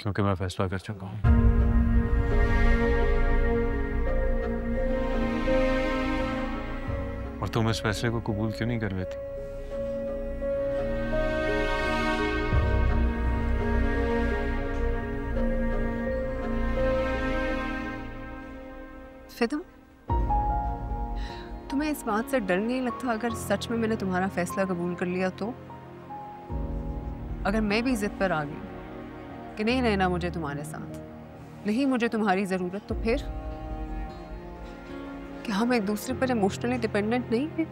क्योंकि मैं फैसला कर चुका हूँ। और तुम इस फैसले को कबूल क्यों नहीं कर लेती? फिदा, तुम्हें इस बात से डर नहीं लगता अगर सच में मैंने तुम्हारा फैसला कबूल कर लिया तो? अगर मैं भी जिद पर आ गई कि नहीं रहना मुझे तुम्हारे साथ, नहीं मुझे तुम्हारी जरूरत, तो फिर क्या हम एक दूसरे पर इमोशनली डिपेंडेंट नहीं है?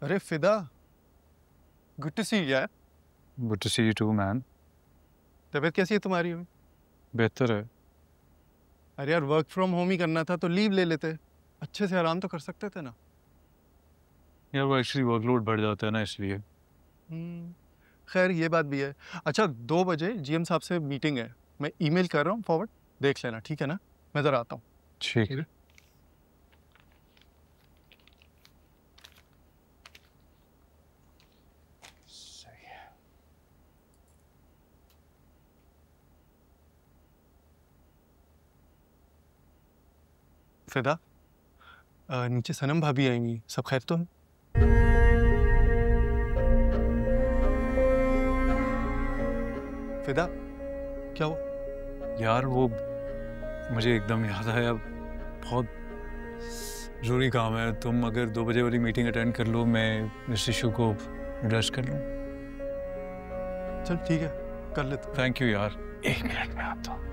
अरे Fida, good to see you यार। Good to see you too man. तबीयत कैसी है तुम्हारी? बेहतर है। अरे यार, वर्क फ्रॉम होम ही करना था तो लीव ले लेते, अच्छे से आराम तो कर सकते थे ना। यार वो एक्चुअली वर्कलोड बढ़ जाता है ना, इसलिए। खैर ये बात भी है। अच्छा, 2 बजे जीएम साहब से मीटिंग है, मैं ईमेल कर रहा हूँ फॉरवर्ड, देख लेना, ठीक है ना? मैं ज़रा आता हूँ। ठीक है। फिदा, नीचे सनम भाभी आएंगी, सब खैर तो है? फिदा, क्या हुआ? यार वो मुझे एकदम याद आया, बहुत जरूरी काम है। तुम अगर 2 बजे वाली मीटिंग अटेंड कर लो, मैं इस इशू को एड्रेस कर लूँ। चल ठीक है, कर लेते। थैंक यू यार, 1 मिनट में आता हूँ।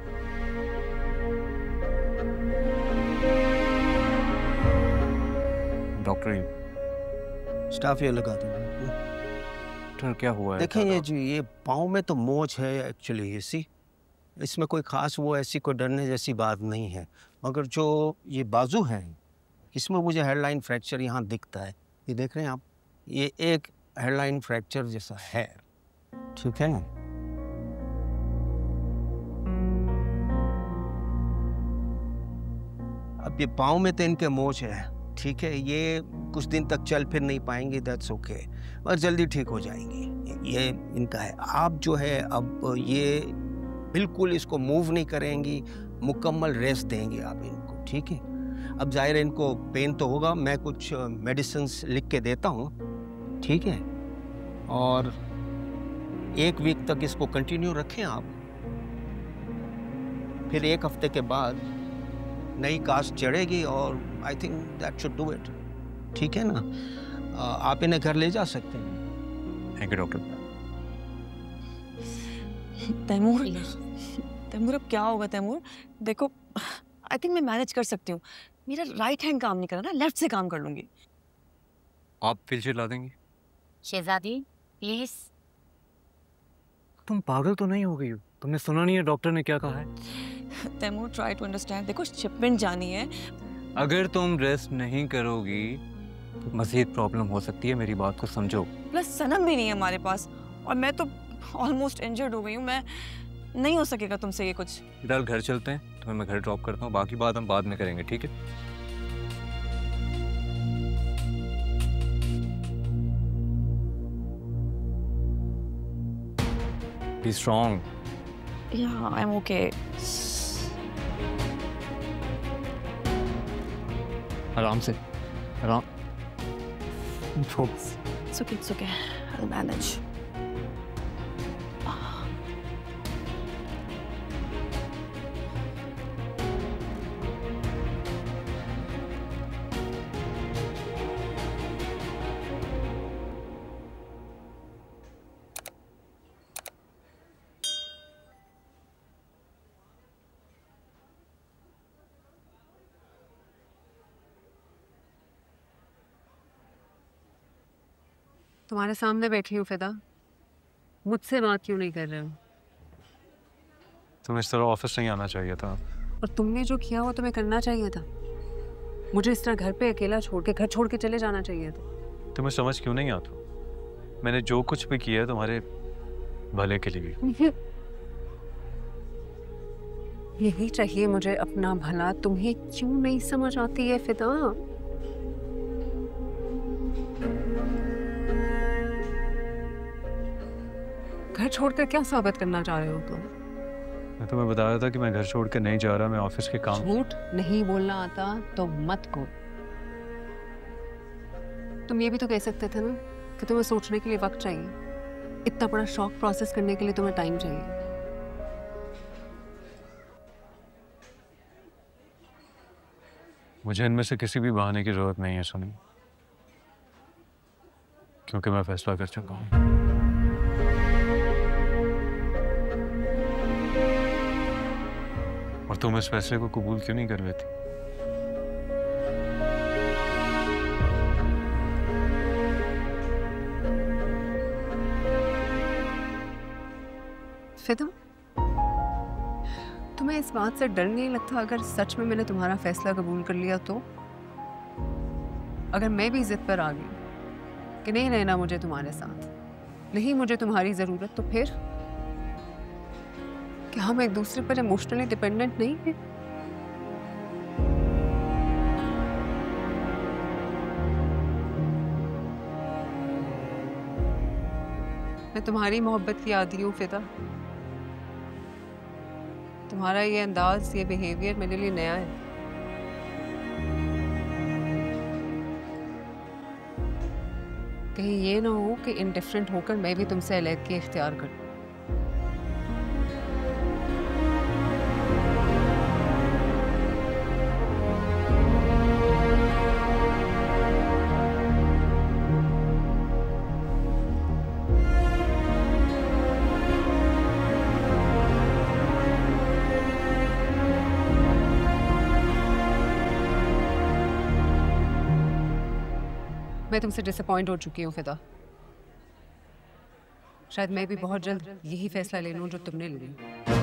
डॉक्टर, स्टाफ ये लगा दूँ। डॉक्टर क्या हुआ है? देखें ये जी, ये पाँव में तो मोच है एक्चुअली, इसी इसमें कोई ख़ास वो ऐसी कोई डरने जैसी बात नहीं है, मगर जो ये बाजू है इसमें मुझे हेडलाइन फ्रैक्चर यहाँ दिखता है। ये देख रहे हैं आप, ये एक हेडलाइन फ्रैक्चर जैसा है, ठीक है? अब ये पाँव में तो इनके मोच है, ठीक है, ये कुछ दिन तक चल फिर नहीं पाएंगे, दैट्स ओके, और जल्दी ठीक हो जाएंगी, ये इनका है। आप जो है अब ये बिल्कुल इसको मूव नहीं करेंगी, मुकम्मल रेस्ट देंगे आप इनको, ठीक है? अब जाहिर है इनको पेन तो होगा, मैं कुछ मेडिसिन्स लिख के देता हूँ, ठीक है? और 1 वीक तक इसको कंटिन्यू रखें आप, फिर 1 हफ्ते के बाद नई कास्ट चढ़ेगी और I think that should do it, ठीक है ना? आप इन्हें घर ले जा सकते हैं। Thank you doctor. Taimur, Taimur अब क्या होगा तैमूर? देखो, आई थिंक मैं मैनेज कर सकती हूँ। मेरा राइट हैंड काम नहीं कर रहा ना, लेफ्ट से काम कर लूंगी। आप व्हीलचेयर ला देंगी? शहजादी प्लीज। तुम पागल तो नहीं हो गई हो? तुमने सुना नहीं है डॉक्टर ने क्या कहा है? Taimur try to understand. देखो शिपमेंट जानी है। अगर तुम रेस्ट नहीं करोगी तो मज़ीद प्रॉब्लम हो सकती है, मेरी बात को समझो। प्लस सनम भी नहीं है हमारे पास, और मैं तो ऑलमोस्ट इंजर्ड हो गई हूँ। मैं नहीं हो सकेगा तुमसे ये कुछ। फिलहाल घर चलते हैं, तुम्हें मैं घर ड्रॉप करता हूँ, बाकी बात हम बाद में करेंगे, ठीक है? Be strong. Yeah, I'm okay. आराम से, आराम। It's okay, it's okay. I'll manage. तुम्हारे सामने बैठी हूँ फिदा, मुझसे बात क्यों नहीं कर रहे हो? तुम्हें इस तरह ऑफिस नहीं आना चाहिए था। और तुमने जो किया वो तुम्हें करना चाहिए था। मुझे इस तरह घर पे अकेला छोड़ के, घर छोड़ के चले जाना चाहिए था। तुम्हें समझ क्यों नहीं आता? मैंने जो कुछ भी किया है तुम्हारे भले के लिए। यही चाहिए मुझे, अपना भला। तुम्हें क्यों नहीं समझ आती है फिदा? घर छोड़कर क्या साबित करना चाह रहे हो तुम? मैं तुम्हें बता रहा था कि मैं घर छोड़ के नहीं जा रहा, मैं ऑफिस के काम। झूठ नहीं बोलना आता तो मत बोल। तुम ये भी तो कह सकते थे ना कि तुम्हें सोचने के लिए वक्त चाहिए। इतना बड़ा शॉक प्रोसेस करने के लिए तुम्हें टाइम चाहिए। मुझे इनमें से किसी भी बहाने की जरूरत नहीं है सुनी, क्योंकि मैं फैसला कर चुका हूं। और तुम इस फैसले को कबूल क्यों नहीं कर लेती? फिदा, तुम्हें इस बात से डर नहीं लगता अगर सच में मैंने तुम्हारा फैसला कबूल कर लिया तो? अगर मैं भी जिद पर आ गई कि नहीं रहना मुझे तुम्हारे साथ, नहीं मुझे तुम्हारी जरूरत, तो फिर कि हम एक दूसरे पर इमोशनली डिपेंडेंट नहीं है? मैं तुम्हारी मोहब्बत की आदी हूँ फिदा। तुम्हारा ये अंदाज, ये बिहेवियर मेरे लिए नया है। कहीं ये ना हो कि इंडिफरेंट होकर मैं भी तुमसे अलग के इख्तियार करूं। मैं तुमसे डिसअपॉइंट हो चुकी हूँ फिदा। शायद मैं भी बहुत जल्द यही फैसला ले लूँ जो तुमने लिया।